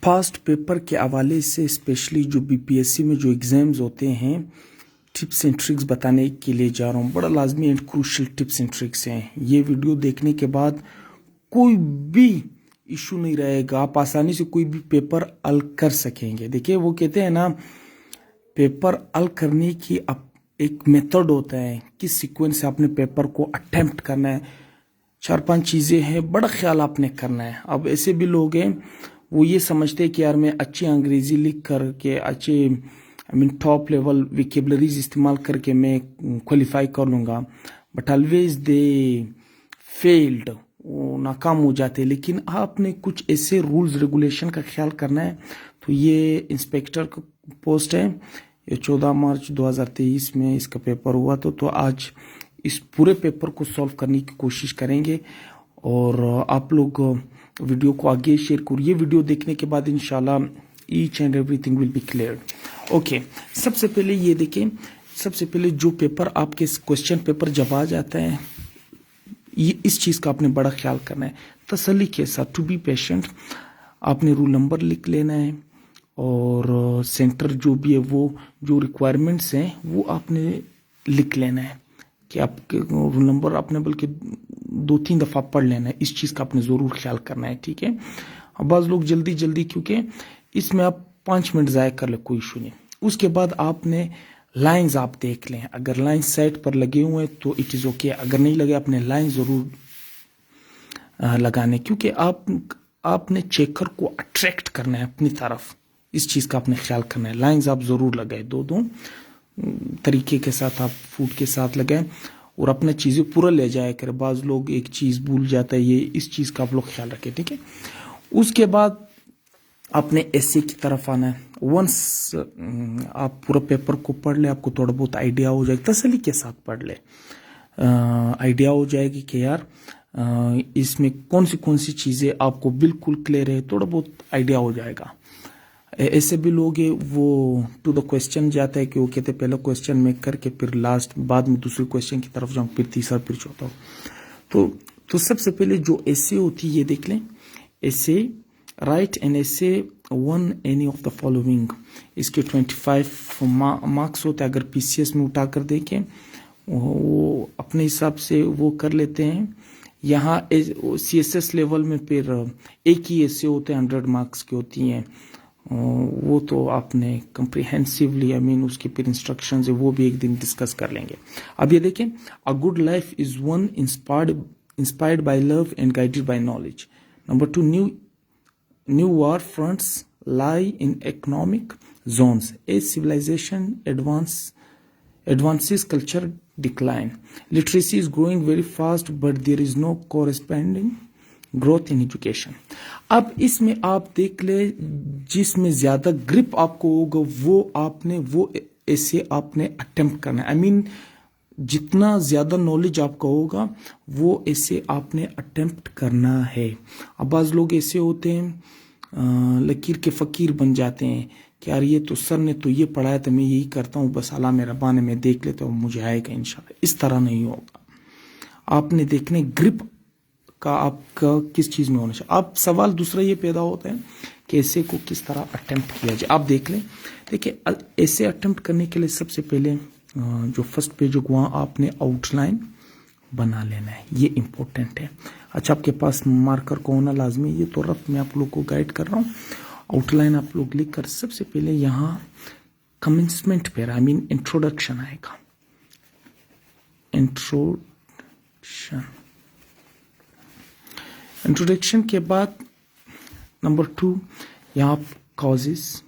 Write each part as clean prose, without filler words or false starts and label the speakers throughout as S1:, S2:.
S1: Fast paper के हवाले से स्पेशली जो बीपीएससी में जो एग्ज़ाम्स होते हैं, टिप्स एंड ट्रिक्स बताने के लिए जा रहा हूँ। बड़ा लाजमी and crucial tips and tricks हैं। ये वीडियो देखने के बाद कोई भी इशू नहीं रहेगा, आप आसानी से कोई भी पेपर हल कर सकेंगे। देखिए, वो कहते हैं ना, पेपर हल करने की एक मेथड होता है, किस सीक्वेंस से आपने पेपर को अटेम्प्ट करना है। 4-5 चीज़ें हैं, बड़ा ख्याल आपने करना है। अब ऐसे भी लोग हैं, वो ये समझते हैं कि यार मैं अच्छी अंग्रेजी लिख करके अच्छे टॉप लेवल विकेबलरीज इस्तेमाल करके मैं क्वालिफाई कर लूँगा, बट ऑलवेज दे फेल्ड, वो नाकाम हो जाते हैं। लेकिन आपने कुछ ऐसे रूल्स रेगुलेशन का ख्याल करना है। तो ये इंस्पेक्टर का पोस्ट है, ये 14 मार्च 2023 में इसका पेपर हुआ। तो आज इस पूरे पेपर को सॉल्व करने की कोशिश करेंगे और आप लोग वीडियो को आगे शेयर करिए। वीडियो देखने के बाद इंशाल्लाह each and everything will be clear. Okay, सबसे पहले ये देखें, सबसे पहले जो पेपर आपके क्वेश्चन पेपर जब आ जाता है, ये इस चीज़ का आपने बड़ा ख्याल करना है। तसल्ली के साथ, टू बी पेशेंट, आपने रूल नंबर लिख लेना है और सेंटर जो भी है, वो जो रिक्वायरमेंट्स हैं वो आपने लिख लेना है कि आपके रूल नंबर आपने बल्कि 2-3 दफ़ा पढ़ लेना है। इस चीज़ का आपने ज़रूर ख्याल करना है, ठीक है। अब बाज़ लोग जल्दी क्योंकि इसमें आप 5 मिनट ज़ाया कर ले, कोई इशू नहीं। उसके बाद आपने लाइंस आप देख लें, अगर लाइन साइड पर लगे हुए हैं तो इट इज़ ओके, अगर नहीं लगे आपने लाइन ज़रूर लगाने, क्योंकि आपने चेकर को अट्रैक्ट करना है अपनी तरफ। इस चीज़ का आपने ख्याल करना है। लाइंस आप ज़रूर लगाए, दो तरीके के साथ आप फूड के साथ लगाएं और अपना चीज़ें पूरा ले जाया करें। बाज़ लोग एक चीज़ भूल जाता है, ये इस चीज़ का आप लोग ख्याल रखें, ठीक है। उसके बाद आपने ऐसे की तरफ आना है। वंस आप पूरा पेपर को पढ़ ले, आपको थोड़ा बहुत आइडिया हो जाएगा, तसल्ली के साथ पढ़ ले, आइडिया हो जाएगी कि यार इसमें कौन सी चीज़ें आपको बिल्कुल क्लियर है, थोड़ा बहुत आइडिया हो जाएगा। ऐसे भी लोग हैं, वो टू द क्वेश्चन जाता है कि वो कहते पहले क्वेश्चन में करके फिर लास्ट बाद में दूसरे क्वेश्चन की तरफ जाऊँ, फिर तीसरा, फिर चौथा। तो सबसे पहले जो ऐसे होती है, ये देख लें। ऐसे राइट एन ऐसे one any of the following, इसके 25 मार्क्स होते हैं। अगर पीसीएस में उठा कर देखें, वो अपने हिसाब से वो कर लेते हैं। यहाँ सीएसएस लेवल में फिर एक ही ऐसे होते हैं, 100 मार्क्स की होती हैं। वो तो आपने कंप्रिहेंसिवली उसके फिर इंस्ट्रक्शंस है, वो भी एक दिन डिस्कस कर लेंगे। अब ये देखें, a good life is one inspired by love and guided by knowledge. Number 2, new war fronts lie in economic zones as civilization advances, culture decline. Literacy is growing very fast, but there is no corresponding growth in education. अब इसमें आप देख ले, जिसमें ज्यादा grip आपको होगा वो ऐसे आपने अटेम्प्ट करना है। जितना ज्यादा नॉलेज आपका होगा वो ऐसे आपने अटेम्प्ट करना है। अब बाज़ लोग ऐसे होते हैं, लकीर के फ़कीर बन जाते हैं कि यार ये तो सर ने तो ये पढ़ाया था, मैं यही करता हूँ, बस अल्लाह मेरा बाने में देख लेता हूँ, मुझे आएगा इंशाल्लाह। इस तरह नहीं होगा। आपने देखने ग्रिप का आपका किस चीज़ में होना चाहिए। अब सवाल दूसरा ये पैदा होता है कि ऐसे को किस तरह अटेम्प्ट किया जाए। आप देख लें, देखिए, ऐसे अटेम्प्ट करने के लिए सबसे पहले जो फर्स्ट पेज होगा वहाँ आपने आउटलाइन बना लेना है, ये इम्पोर्टेंट है। अच्छा, आपके पास मार्कर को होना लाजमी, ये तो रफ मैं आप लोग को गाइड कर रहा हूँ। आउटलाइन आप लोग लिख कर सबसे पहले यहाँ कमेंसमेंट पे इंट्रोडक्शन आएगा। इंट्रोडक्शन के बाद नंबर 2, यहाँ आप कॉजेज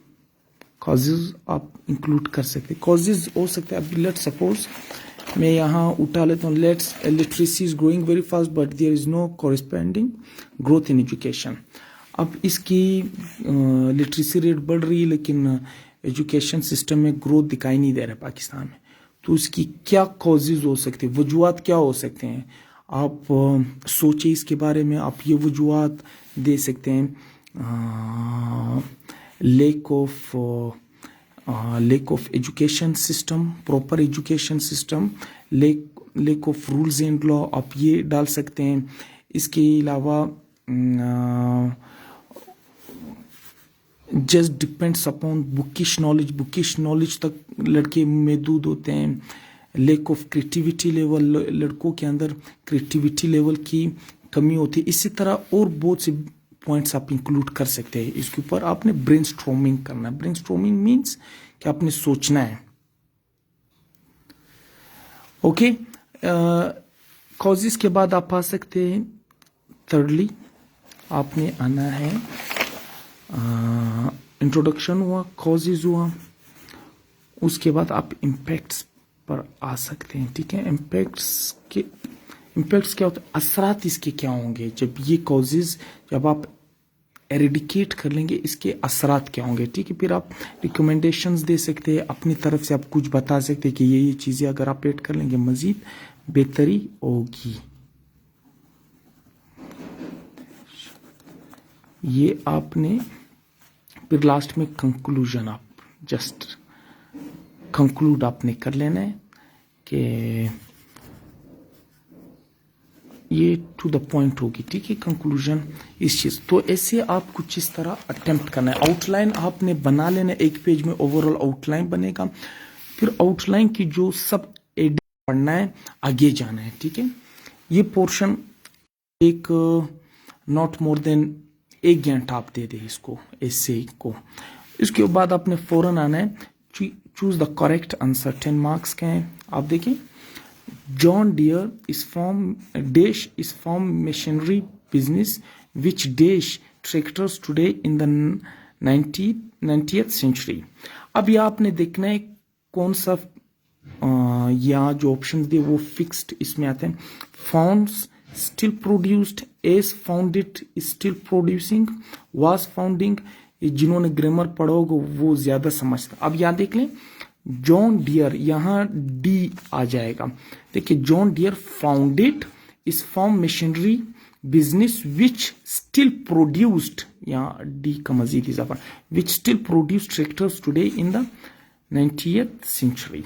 S1: आप इंक्लूड कर सकते हैं। कॉजेज हो सकते हैं, अभी लेट्स सपोज मैं यहाँ उठा लेता हूँ, let's literacy is growing very fast but there is no corresponding growth in education. अब इसकी लिटरेसी रेट बढ़ रही है लेकिन एजुकेशन सिस्टम में ग्रोथ दिखाई नहीं दे रहा है पाकिस्तान में। तो इसकी क्या कॉजेज हो सकते हैं, वजूहात क्या हो सकते हैं, आप सोचिए इसके बारे में। आप ये वजूहात दे सकते हैं, lack of education system, proper education system, lack of rules and law, आप ये डाल सकते हैं। इसके अलावा just depends upon bookish knowledge तक लड़के महदूद होते हैं। लैक ऑफ क्रिएटिविटी लेवल, लड़कों के अंदर क्रिएटिविटी लेवल की कमी होती है। इसी तरह और बहुत से पॉइंट्स आप इंक्लूड कर सकते हैं। इसके ऊपर आपने ब्रेनस्टॉर्मिंग करना है। ब्रेनस्टॉर्मिंग मीन्स कि आपने सोचना है। ओके, कॉजेस के बाद आप आ सकते हैं थर्डली, आपने आना है इंट्रोडक्शन हुआ, कॉजेज हुआ, उसके बाद आप इम्पैक्ट्स पर आ सकते हैं। ठीक है, इम्पैक्ट्स क्या होता है, असरात इसके क्या होंगे जब ये कॉजेज जब आप एरेडिकेट कर लेंगे, इसके असरात क्या होंगे। ठीक है, फिर आप रिकमेंडेशंस दे सकते हैं, अपनी तरफ से आप कुछ बता सकते हैं कि ये चीज़ें अगर आप ऐड कर लेंगे मजीद बेहतरी होगी। ये आपने फिर लास्ट में कंक्लूजन आप जस्ट कंक्लूड आपने कर लेना है कि ये टू द पॉइंट होगी। ठीक है, कंक्लूजन इस चीज। तो ऐसे आप कुछ इस तरह अटेम्प्ट करना है। आउटलाइन आपने बना लेना है, एक पेज में ओवरऑल आउटलाइन बनेगा। फिर आउटलाइन की जो सब एडिट पढ़ना है, आगे जाना है। ठीक है, ये पोर्शन एक नॉट मोर देन 1 घंटा आप दे दे इसको, ऐसे को। इसके बाद आपने फौरन आना है, choose the correct answer. 10 marks के हैं। आप देखिए, John Deere is from machinery business which dash tractors today in the 90th century। अब यह आपने देखना है कौन सा यहाँ जो ऑप्शन दिए वो फिक्स्ड इसमें आते हैं। Founds still produced, as found it is still producing, was founding। जिन्होंने ग्रामर पढ़ा होगा वो ज्यादा समझता। अब यहाँ देख लें, जॉन डियर, यहां डी आ जाएगा। देखिए, John Deere founded his farm machinery business which still produced, यहां डी का मजीद इजाफा, which still produced tractors today in the 90th century.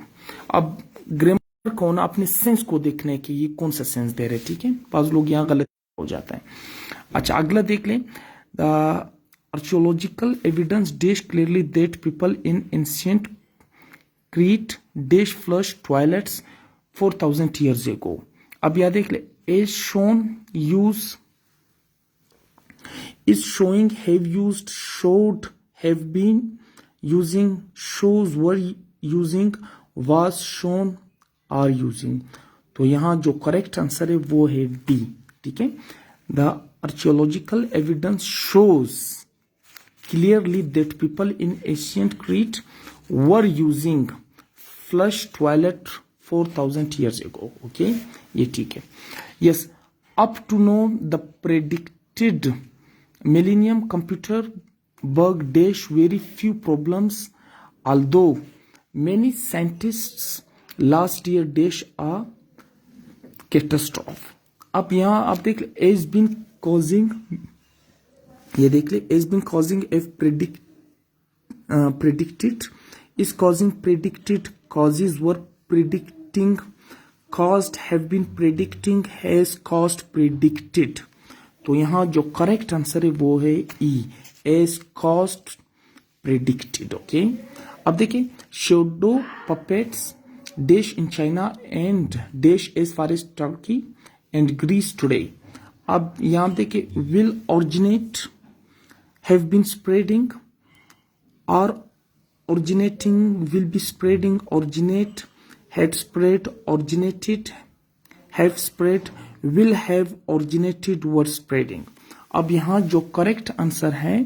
S1: अब ग्रामर कौन, अपने सेंस को देखने की ये कौन सा सेंस दे रहे। ठीक है, पास लोग यहाँ गलत हो जाता है। अच्छा, अगला देख लें, the archaeological evidence dash clearly that people in ancient Crete dash flush toilets 4000 years ago। अब याद देख ले, as shown use is showing, have used, showed, have been using, shows, were using, was shown, are using। तो यहां जो correct answer है वो है बी। ठीक है, the archaeological evidence shows clearly that people in ancient Crete were using flush toilet 4000 years ago। okay, ये ठीक है। yes, up to know the predicted millennium computer bug dash very few problems, although many scientists last year dash a catastrophe। अब यहाँ आप देख ले, has been causing, ये देख ले, has been causing if predicted is causing, predicted causes were predicting, caused have been predicting, has caused predicted। तो यहां जो करेक्ट आंसर है वो है ई, has caused predicted। ओके, अब देखिए, shadow puppets dash in China and dash as far as Turkey and Greece today। अब यहां देखिए, will originate, have been spreading, are originating, will be spreading, originate, had spread, originated, have spread, will have originated, were spreading। अब यहां जो correct answer है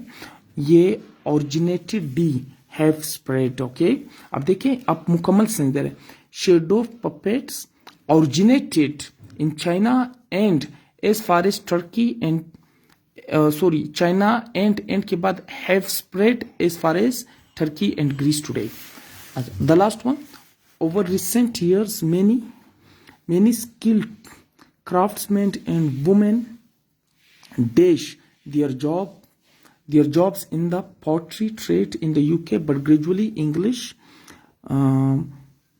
S1: ये originated, D, have spread। Okay, अब देखिए, आप मुकम्मल सेंस दे रहे, shadow puppets originated in China and as far as Turkey and China and के बाद have spread as far as Turkey and Greece today। The last one, over recent years many skilled craftsmen and women dash their jobs in the pottery trade in the UK, but gradually English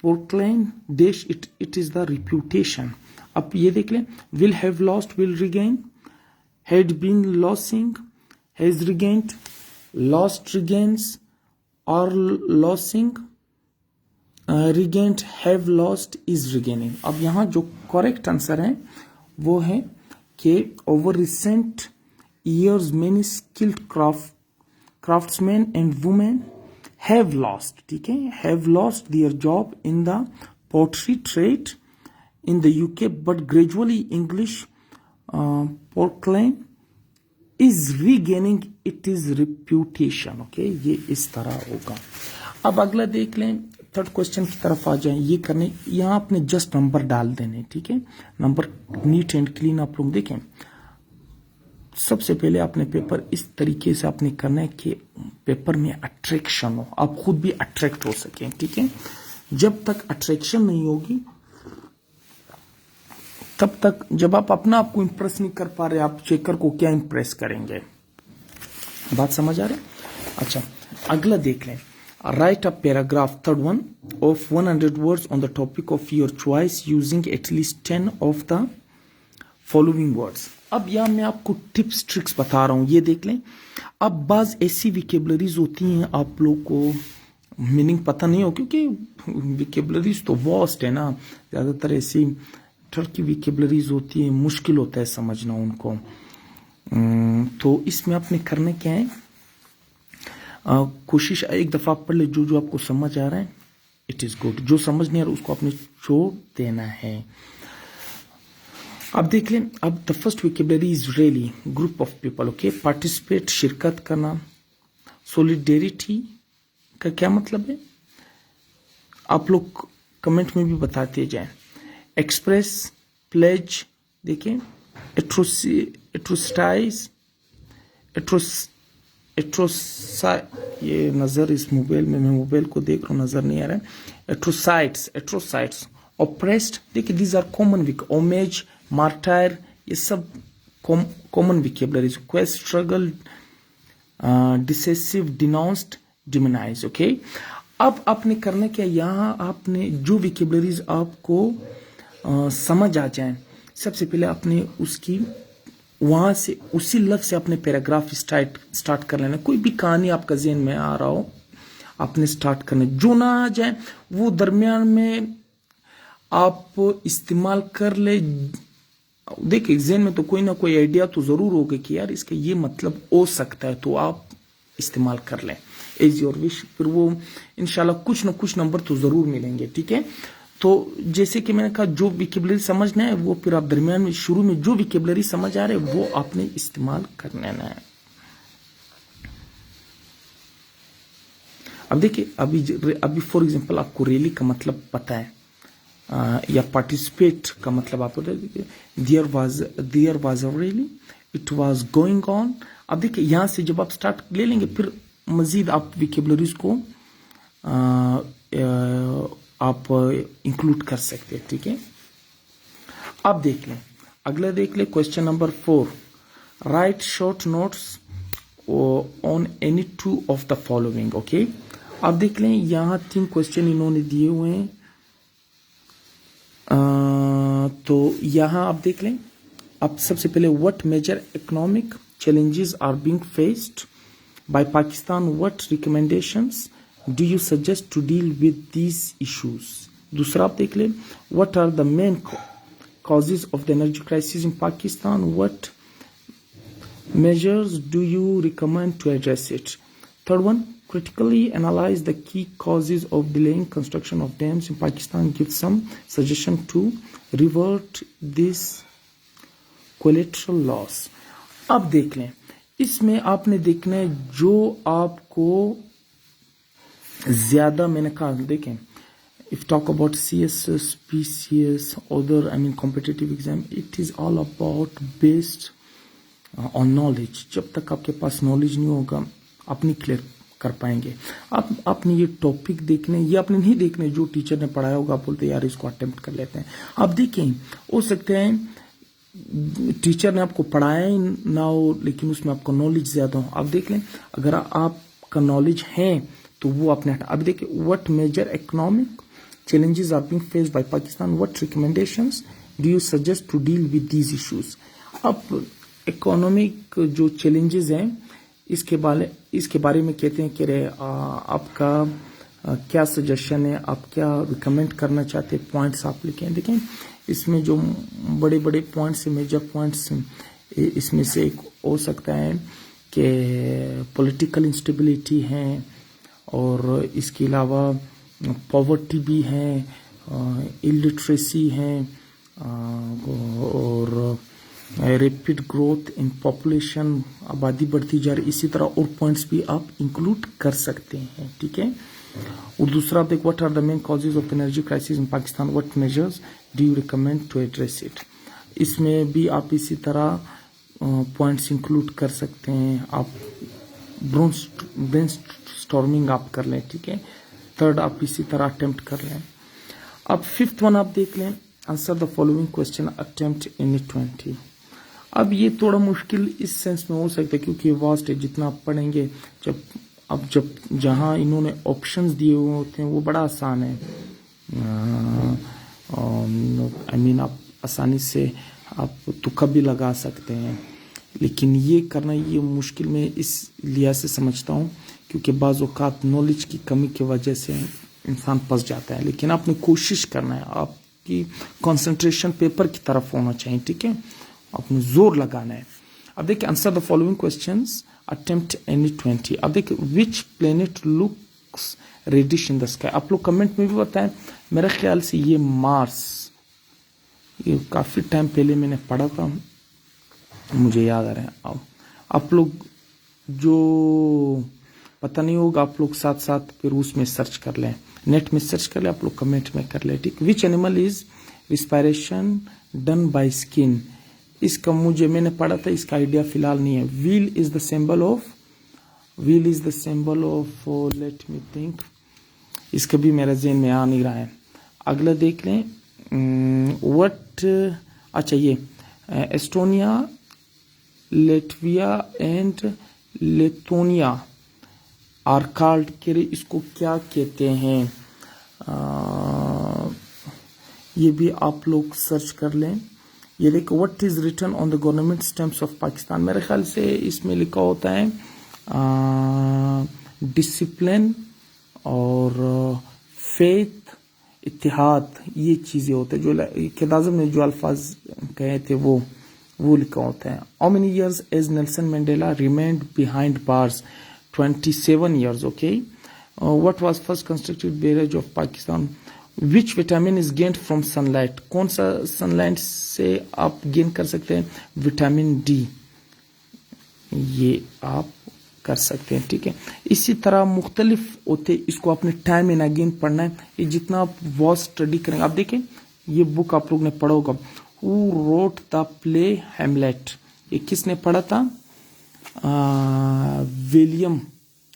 S1: Portland dash it is the reputation। अब ये देख लें, will have lost, will regain, had been losing, has regained, lost regains और losing, regained, have lost, is regaining. अब यहाँ जो correct answer है वो है कि over recent years many skilled craftsmen and women have lost, ठीक है, have lost their job in the pottery trade in the UK, but gradually English porcelain is regaining its reputation। Okay, ये इस तरह होगा। अब अगला देख लें, थर्ड क्वेश्चन की तरफ आ जाएं। ये करने यहाँ आपने जस्ट नंबर डाल देने, ठीक है, नंबर नीट एंड क्लीन आप लोग देखें। सबसे पहले आपने पेपर इस तरीके से आपने करना है कि पेपर में अट्रैक्शन हो, आप खुद भी अट्रैक्ट हो सकें, ठीक है। जब तक अट्रैक्शन नहीं होगी तब तक, जब आप अपना आपको इंप्रेस नहीं कर पा रहे, आप चेकर को क्या इंप्रेस करेंगे? बात समझ आ रही है? अच्छा, अगला देख लें। Right a paragraph, third one, of 100 words on the topic of your choice using at least 10 of the following words. अब यहां मैं आपको टिप्स ट्रिक्स बता रहा हूं, ये देख लें। अब बाज ऐसी विकेबलरीज होती हैं आप लोग को मीनिंग पता नहीं हो, क्योंकि विकेबलरीज तो वास्ट है ना, ज्यादातर ऐसी टर्की विकेबलरीज होती है, मुश्किल होता है समझना उनको। तो इसमें आपने करने क्या है, कोशिश एक दफा पढ़ ले, जो जो आपको समझ आ रहा है इट इज गुड, जो समझ नहीं आ रहा उसको आपने छोड़ देना है। अब देख लें, अब the first vocabulary is really group of people, okay. Participate, शिरकत करना। सोलिडेरिटी का क्या मतलब है, आप लोग कमेंट में भी बताते जाएं। एक्सप्रेस, प्लेज, देखें। एट्रोसाइज, ये नजर इस मोबाइल में, मैं मोबाइल को देख रहा हूं, नजर नहीं आ रहा है। एट्रोसाइट्स। ऑप्रेस्ड, देखिए these are common vocab. Homage, martyr, ये सब common vocabularies. Quest, struggle, decisive, denounced, demonize, okay. अब आपने करना क्या, यहां आपने जो विकेबलरीज आपको समझ आ जाए, सबसे पहले आपने उसकी वहां से उसी लफ्ज से अपने पैराग्राफ स्टार्ट कर लेना। कोई भी कहानी आपका ज़हन में आ रहा हो आपने स्टार्ट करना, जो ना आ जाए वो दरमियान में आप इस्तेमाल कर ले। देखिए ज़हन में तो कोई ना कोई आइडिया तो जरूर होगा कि यार इसका ये मतलब हो सकता है, तो आप इस्तेमाल कर लें, एज योर विश। फिर वो इंशाल्लाह कुछ ना कुछ नंबर तो जरूर मिलेंगे, ठीक है। तो जैसे कि मैंने कहा, जो विकेबलरी समझना है वो फिर आप दरमियान में, शुरू में जो विकेबलरी समझ आ रहे है वो आपने इस्तेमाल कर लेना है। अब देखिए, अभी फॉर एग्जांपल आपको रैली का मतलब पता है, या पार्टिसिपेट का मतलब आप there was a rally, it was going on. अब देखिए यहां से जब आप स्टार्ट ले लेंगे, फिर मजीद आप विकेबलरीज को आप इंक्लूड कर सकते हैं, ठीक है। अब देख लें, अगला देख लें, question number 4। Right short notes on any 2 of the following, okay. अब देख लें, यहां 3 क्वेश्चन इन्होंने दिए हुए हैं। तो यहां आप देख लें, अब सबसे पहले, what major economic challenges are being faced by Pakistan? What recommendations do you suggest to deal with these issues? दूसरा आप देख लें, what are the main causes of the energy crisis in Pakistan? What measures do you recommend to address it? Third one, critically analyze the key causes of delaying construction of dams in Pakistan. Give some suggestion to revert this collateral loss. अब देख लें, इसमें आपने देखना है जो आपको ज्यादा, मैंने कहा देखें, if talk about CSS, PCS, other competitive exam, it is all about based on knowledge. जब तक आपके पास नॉलेज नहीं होगा आप नहीं क्लियर कर पाएंगे। आपने ये टॉपिक देखने, ये आपने नहीं देखने जो टीचर ने पढ़ाया होगा, आप बोलते यार इसको अटेम्प्ट कर लेते हैं। आप देखें, हो सकते हैं टीचर ने आपको पढ़ाया ही ना हो, लेकिन उसमें आपको नॉलेज ज्यादा हो। आप देख लें, अगर आपका नॉलेज है तो वो अपने अब देखिए, what major economic challenges are being faced by Pakistan? What recommendations do you suggest to deal with these issues? अब इकोनॉमिक जो चैलेंजेस हैं इसके बारे में कहते हैं कि आपका क्या सजेशन है, आप क्या रिकमेंड करना चाहते हैं, पॉइंट्स आप लिखें। देखें इसमें जो बड़े बड़े पॉइंट्स, मेजर पॉइंट्स, इसमें से एक हो सकता है कि पॉलिटिकल इंस्टेबिलिटी है, और इसके अलावा पॉवर्टी भी है, इलिटरेसी है, और रैपिड ग्रोथ इन पॉपुलेशन, आबादी बढ़ती जा रही, इसी तरह और पॉइंट्स भी आप इंक्लूड कर सकते हैं, ठीक है। और दूसरा आप देखो, what are the main causes of energy crisis in Pakistan, what measures do you recommend to address it. इसमें भी आप इसी तरह पॉइंट्स इंक्लूड कर सकते हैं, आप ब्रेनस्टॉर्मिंग आप कर लें, ठीक है। थर्ड आप इसी तरह अटेम्प्ट कर लें। अब फिफ्थ वन आप देख लें, answer the following question attempt any 20। अब ये थोड़ा मुश्किल इस सेंस में हो सकता है क्योंकि वास्ट है, जितना आप पढ़ेंगे, जब जहाँ इन्होंने ऑप्शंस दिए हुए होते हैं वो बड़ा आसान है। आई मीन आप आसानी से आप तुक्का भी लगा सकते हैं, लेकिन ये करना ये मुश्किल में इस लिहाज से समझता हूँ क्योंकि बाज़ औक़ात नॉलेज की कमी की वजह से इंसान फंस जाता है। लेकिन आपने कोशिश करना है, आपकी कंसंट्रेशन पेपर की तरफ होना चाहिए, ठीक है, आपने जोर लगाना है। अब देखिए, answer the following questions attempt any 20। अब देखिए, which planet looks reddish in the sky. आप लोग कमेंट में भी बताएं, मेरे ख्याल से ये मार्स, ये काफ़ी टाइम पहले मैंने पढ़ा था, मुझे याद आ रहा है। अब आप लोग जो पता नहीं होगा, आप लोग साथ साथ फिर उसमें सर्च कर लें, नेट में सर्च कर लें, आप लोग कमेंट में कर लें, ठीक। Which animal is respiration done by skin. इसका मैंने पढ़ा था, इसका आइडिया फिलहाल नहीं है। Wheel is the symbol of let me think, इसका भी मेरे ज़हन में आ नहीं रहा है। अगला देख लें, अच्छा ये Estonia, Latvia and Lithuania are called, इसको क्या कहते हैं, ये भी आप लोग सर्च कर लें। ये देखो, what is written on the government stamps of Pakistan. मेरे ख्याल से इसमें लिखा होता है डिसिप्लिन और फेथ, इत्तेहाद, ये चीज़ें होते हैं। जो क़ायद-ए-आज़म ने जो अल्फाज कहे थे वो लिखा होता है। How many years has Nelson Mandela remained behind bars, 27 years, okay. What was first constructed barrage of Pakistan? Which vitamin is gained from sunlight? कौन सा सनलाइट से आप गेन कर सकते हैं? विटामिन डी, ये आप कर सकते हैं, ठीक है। इसी तरह मुख्तलिफ होते, इसको आपने टाइम एंड अगेन पढ़ना है। ये जितना आप वॉच स्टडी करेंगे, आप देखें ये बुक आप लोग ने पढ़ा होगा, who wrote the play Hamlet, ये किसने पढ़ा था?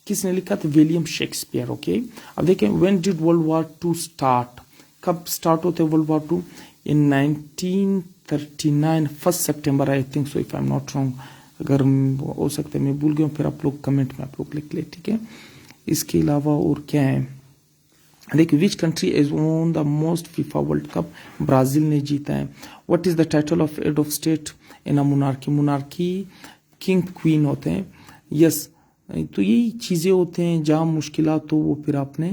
S1: किसने लिखा था? William Shakespeare, okay. अब देखें, when did world war 2 start, कब स्टार्ट होते world war 2? In 1939, 1 September, I think so, if I am not wrong. अगर हो सकता है मैं भूल गया, फिर आप लोग कमेंट में आप लोग लिख ले, ठीक है। इसके अलावा और क्या है? देखिए, which country is own the most FIFA world cup? Brazil ने जीता है। What is the title of head of state in a monarchy? Monarchy king queen होते हैं, यस। तो यही चीज़ें होते हैं जहाँ मुश्किलात तो वो फिर आपने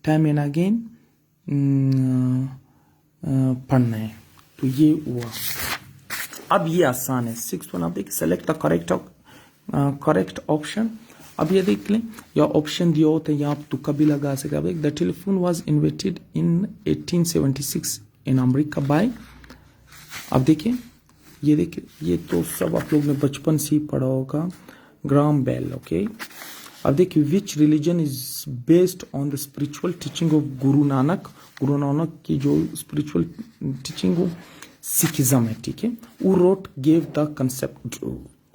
S1: टाइम एंड अगेन पढ़ना है। तो ये हुआ। अब ये आसान है। 6th वन आप देखिए, सेलेक्ट द करेक्ट ऑप्शन। अब ये देख लें, या ऑप्शन दिया होता है, यहाँ आप तुक्का भी लगा सकते हैं। The telephone was invented in 1876 in America bye, अब देखिए, ये देखिए, ये तो सब आप लोग ने बचपन से ही पढ़ा होगा, ग्राहम बेल, ओके। अब देखिए, which religion is based on the spiritual teaching of Guru Nanak? Guru Nanak की जो स्पिरिचुअल टीचिंग वो सिखिज्म है, ठीक है। Who wrote gave the concept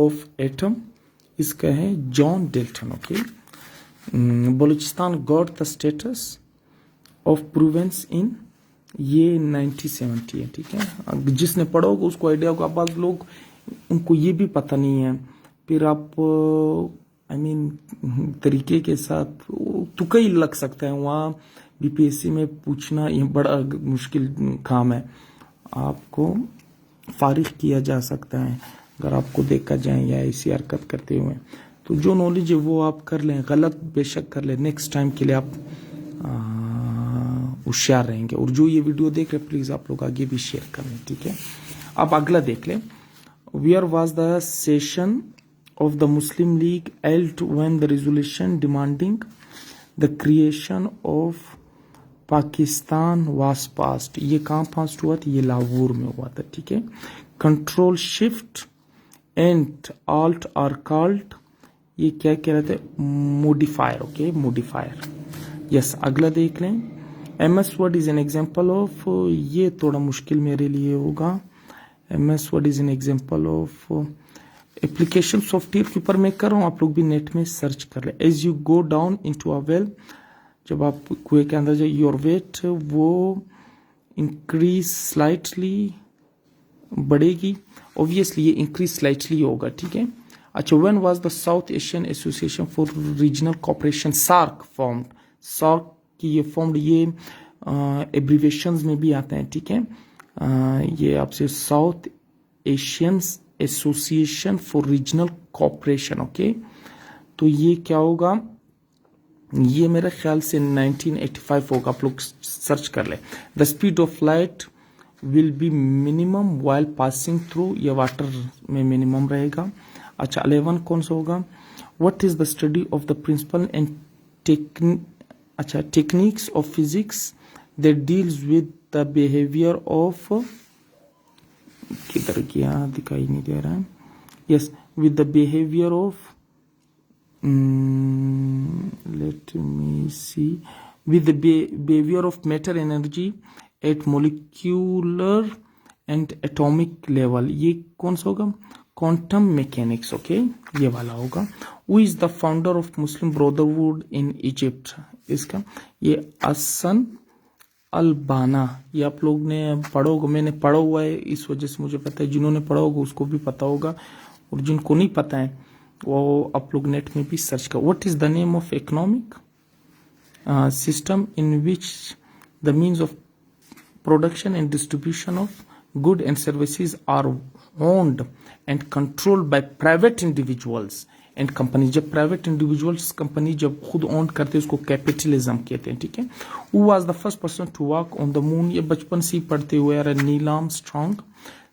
S1: of atom? इसका है John Dalton, okay. Balochistan got the status of province in, ये 1970 है, ठीक है। जिसने पढ़ा होगा उसको आइडिया होगा। आप लोग उनको ये भी पता नहीं है, फिर आप तरीके के साथ तुक्का ही लग सकता है। वहाँ बीपीएससी में पूछना ये बड़ा मुश्किल काम है, आपको फारिग किया जा सकता है अगर आपको देखा जाए या ऐसी हरकत करते हुए। तो जो नॉलेज है वो आप कर लें, गलत बेशक कर लें, नेक्स्ट टाइम के लिए आप होशियार रहेंगे। और जो ये वीडियो देख रहे प्लीज आप लोग आगे भी शेयर कर लें, ठीक है। अब अगला देख लें, where was the session of the Muslim League held when the resolution demanding the creation of Pakistan was passed. ये कहाँ पास हुआ था? ये लाहौर में हुआ था, ठीक है। Control shift and alt are called, ये क्या कह रहे थे? Modifier, okay, modifier. यस, अगला देख लें, MS word is an example of, ये थोड़ा मुश्किल मेरे लिए होगा। MS word is an example of application software के ऊपर मैं कर रहा हूँ, आप लोग भी नेट में सर्च कर ले। As you go down into a well, जब आप कुएं के अंदर जाए, योर वेट वो इंक्रीज स्लाइटली, बढ़ेगी। ऑब्वियसली ये इंक्रीज स्लाइटली होगा, ठीक है। अच्छा, when was the South Asian Association for Regional Cooperation SAARC formed? SAARC की ये फॉर्म्ड, ये एब्रीवेशंस में भी आते हैं, ठीक है। ये आपसे south Asian Association for Regional cooperation, okay. तो ये क्या होगा? ये मेरे ख्याल से 1985 होगा, आप लोग सर्च कर ले। The speed of light will be minimum while passing through, ये वाटर में मिनिमम रहेगा। अच्छा, 11 कौन सा होगा? What is the study of the principle and techniques of physics that deals with the behaviour of, किधर गया, दिखाई नहीं दे रहा है। Yes, with the behaviour of, let me see, with the behavior of matter energy at molecular and atomic level, ये कौन सा होगा? क्वांटम मैकेनिक्स, ओके, ये वाला होगा। Who is the founder of Muslim Brotherhood in Egypt? इसका ये हसन अल-बन्ना, ये आप लोग ने पढ़ा होगा, मैंने पढ़ा हुआ है इस वजह से मुझे पता है, जिन्होंने पढ़ा होगा उसको भी पता होगा, और जिनको नहीं पता है वो आप लोग नेट में भी सर्च कर। What is the name of economic system in which the means of production and distribution of good and services are owned and controlled by private individuals and company? जब प्राइवेट इंडिविजुअल्स कंपनी जब खुद own करते हैं उसको capitalism कहते हैं, ठीक है। Who was the first person to walk on the moon? ये बचपन से ही पढ़ते हुए आ रहे, Neil Armstrong.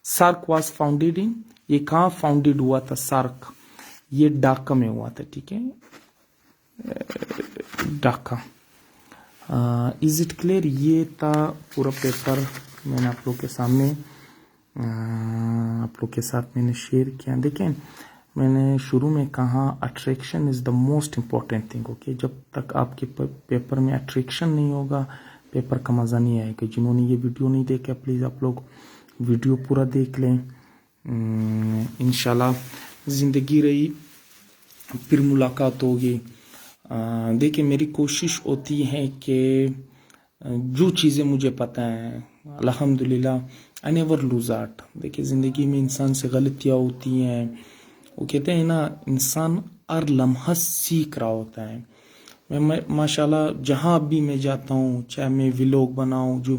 S1: SAARC was founded in, ये कहाँ फाउंडेड हुआ था? सार्क ये ढाका में हुआ था, ठीक है, ढाका। Is it clear? ये था पूरा पेपर, मैंने आप लोग के सामने आप लोग के साथ मैंने शेयर किया। देखें, मैंने शुरू में कहा attraction is the most important thing, okay. जब तक आपके पेपर में अट्रैक्शन नहीं होगा, पेपर का मज़ा नहीं आएगा। जिन्होंने ये वीडियो नहीं देखा प्लीज़ आप लोग वीडियो पूरा देख लें। इंशाल्लाह ज़िंदगी रही फिर मुलाकात होगी। देखिए, मेरी कोशिश होती है कि जो चीज़ें मुझे पता है अल्हम्दुलिल्लाह आई नेवर लूज आर्ट। देखिए, ज़िंदगी में इंसान से गलतियाँ होती हैं, वो कहते हैं ना, इंसान हर लम्हा सीख रहा होता है। मैं माशाल्लाह जहाँ भी मैं जाता हूँ, चाहे मैं व्लॉग बनाऊँ, जो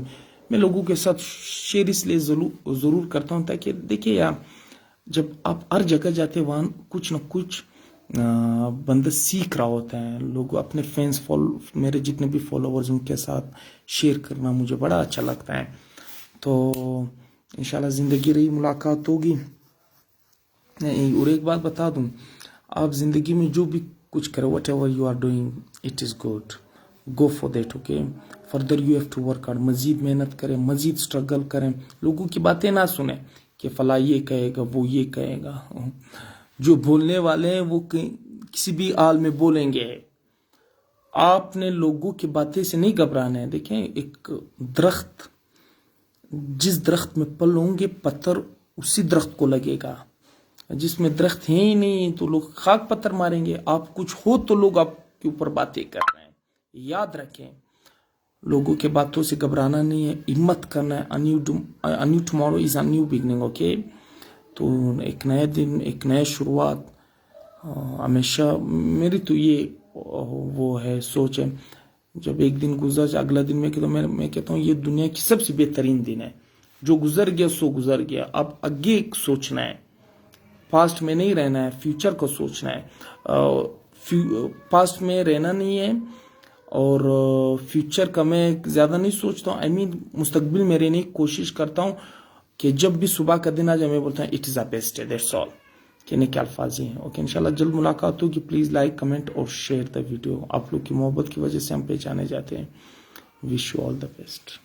S1: मैं लोगों के साथ शेयर इसलिए ज़रूर करता हूँ ताकि देखिए यार, जब आप हर जगह जाते हैं वहाँ कुछ न कुछ बंदा सीख रहा होता है। लोग अपने फैंस मेरे जितने भी फॉलोवर्स उनके साथ शेयर करना मुझे बड़ा अच्छा लगता है। तो इंशाल्लाह ज़िंदगी रही मुलाकात होगी। और एक बात बता दूं, आप ज़िंदगी में जो भी कुछ करें, whatever you are doing, it is good, go for that, okay. Further you have to work hard, मज़ीद मेहनत करें, मज़ीद स्ट्रगल करें। लोगों की बातें ना सुने कि फला ये कहेगा, वो ये कहेगा। जो बोलने वाले हैं वो किसी भी हाल में बोलेंगे। आपने लोगों की बातें से नहीं घबराना है। देखें, एक दरख्त, जिस दरख्त में पल होंगे पत्थर उसी दरख्त को लगेगा। जिसमें दरख्त है ही नहीं तो लोग खाक पत्थर मारेंगे। आप कुछ हो तो लोग आपके ऊपर बातें कर रहे हैं। याद रखें, लोगों के बातों से घबराना नहीं है, हिम्मत करना है। A new tomorrow is a new beginning, okay. तो एक नया दिन, एक नया शुरुआत, हमेशा मेरी तो ये वो है सोच है। जब एक दिन गुजर जाए अगला दिन मैं कहता हूँ ये दुनिया की सबसे बेहतरीन दिन है। जो गुजर गया सो गुजर गया, अब आगे सोचना है। पास्ट में नहीं रहना है, फ्यूचर को सोचना है। पास्ट में रहना नहीं है और फ्यूचर का मैं ज़्यादा नहीं सोचता हूँ। मुस्तकबिल में रहने की कोशिश करता हूँ कि जब भी सुबह का दिन आ जाए मैं बोलता हूँ it is the best day, that's all. कहने के अल्फाज ही हैं। ओके, इंशाल्लाह जल्द मुलाकात होगी। प्लीज़ लाइक, कमेंट और शेयर द वीडियो। आप लोग की मोहब्बत की वजह से हम पहचाने जाते हैं। Wish you all the best.